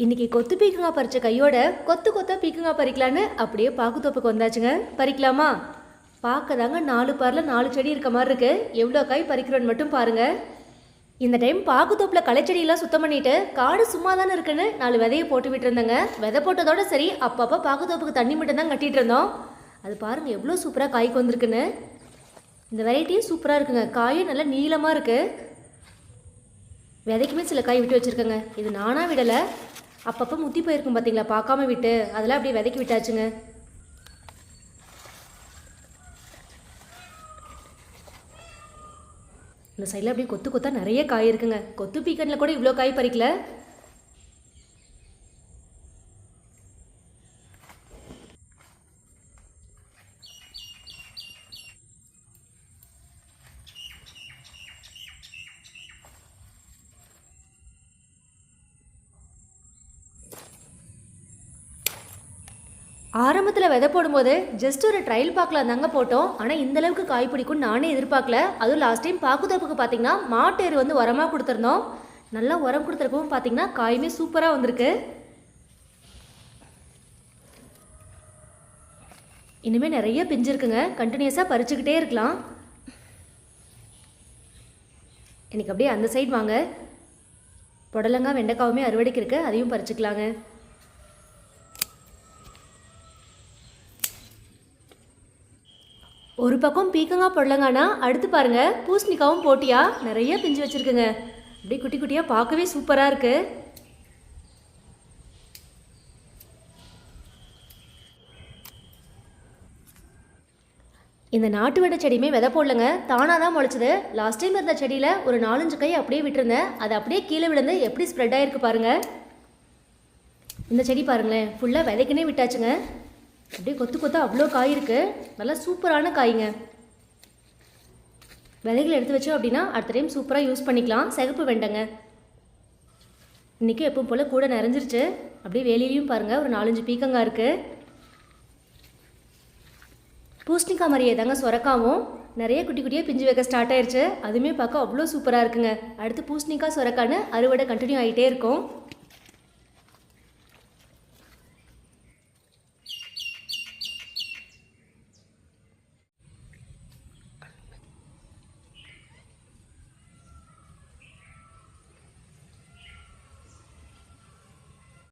இன்றைக்கி கொத்து பீக்கங்காய் பறித்த கையோட கொத்து கொத்தாக பீக்கங்காய் பறிக்கலான்னு அப்படியே பாக்குத்தோப்புக்கு வந்தாச்சுங்க. பறிக்கலாமா? பார்க்க தாங்க 4 பாரில் 4 செடி இருக்க மாதிரி இருக்குது. எவ்வளோ காய் பறிக்கிறோன்னு மட்டும் பாருங்கள். இந்த டைம் பாக்குத்தோப்பில் களைச்செடியெல்லாம் சுத்தம் பண்ணிவிட்டு காடு சும்மா தானே இருக்குன்னு 4 விதையை போட்டு விட்டுருந்தேங்க. விதை போட்டதோட சரி, அப்பப்போ பாக்குத்தோப்புக்கு தண்ணி மட்டும் தான் கட்டிகிட்டு இருந்தோம். அது பாருங்கள் எவ்வளோ சூப்பராக காய்க்கு வந்திருக்குன்னு. இந்த வெரைட்டியும் சூப்பராக இருக்குங்க. காயும் நல்லா நீளமாக இருக்குது. விதைக்குமே சில காய் விட்டு வச்சுருக்கேங்க. இது நானாக விடலை, அப்பப்போ முத்தி போயிருக்கும் பார்த்தீங்களா, பார்க்காம விட்டு அதெல்லாம் அப்படியே விதைக்கி விட்டாச்சுங்க. இந்த சைடில் அப்படியே கொத்து கொத்தா நிறைய காய் இருக்குங்க. கொத்து பீக்கனில் கூட இவ்வளோ காய் பறிக்கல. ஆரம்பத்தில் விதை போடும்போது ஜஸ்ட் ஒரு ட்ரையல் பார்க்கலாம் தாங்க போட்டோம். ஆனால் இந்தளவுக்கு காய் பிடிக்கும் நானே எதிர்பார்க்கல. அதுவும் லாஸ்ட் டைம் பாக்குத்தோப்புக்கு பார்த்தீங்கன்னா மாட்டேறு வந்து உரமாக கொடுத்துருந்தோம். நல்லா உரம் கொடுத்துருக்கவும் பார்த்தீங்கன்னா காயுமே சூப்பராக வந்திருக்கு. இனிமேல் நிறைய பிஞ்சு இருக்குங்க. கண்டினியூஸாக பறிச்சுக்கிட்டே இருக்கலாம். எனக்கு அப்படியே அந்த சைடு வாங்க. புடலங்காய் வெண்டைக்காவுமே அறுவடைக்கு இருக்கு, அதையும் பறிச்சுக்கலாங்க. ஒரு பக்கம் பீக்கங்காய் புடலங்கானா, அடுத்து பாருங்கள் பூசணிக்காவும் போட்டியா நிறைய பிஞ்சு வச்சுருக்குங்க. அப்படியே குட்டி குட்டியாக பார்க்கவே சூப்பராக இருக்குது. இந்த நாட்டு வெண்டை செடியுமே விதை போடலங்க, தானாக தான் முளைச்சது. லாஸ்ட் டைம் இருந்த செடியில் ஒரு 4-5 கை அப்படியே விட்டுருந்தேன். அது அப்படியே கீழே விழுந்து எப்படி ஸ்ப்ரெட் ஆகிருக்கு பாருங்கள். இந்த செடி பாருங்களேன், ஃபுல்லாக விதைக்குனே விட்டாச்சுங்க. அப்படியே கொத்து கொத்தா அவ்வளோ காய் இருக்குது. நல்லா சூப்பரான காய்ங்க. விதைகள் எடுத்து வச்சோம் அப்படின்னா அடுத்த டைம் சூப்பராக யூஸ் பண்ணிக்கலாம். சிகப்பு வெண்டைங்க இன்றைக்கி எப்பவும் போல் கூட நிறைஞ்சிருச்சு. அப்படியே வேலிலையும் பாருங்கள் ஒரு 4-5 பீக்கங்காய் இருக்குது. பூசணிக்காய் மாதிரியே தாங்க சொரக்காவும் நிறைய குட்டி குட்டியாக பிஞ்சு வைக்க ஸ்டார்ட் ஆயிடுச்சு. அதுவுமே பார்க்க அவ்வளோ சூப்பராக இருக்குங்க. அடுத்து பூசணிக்காய் சொரக்கான்னு அறுவடை கண்டினியூ ஆகிட்டே இருக்கும்.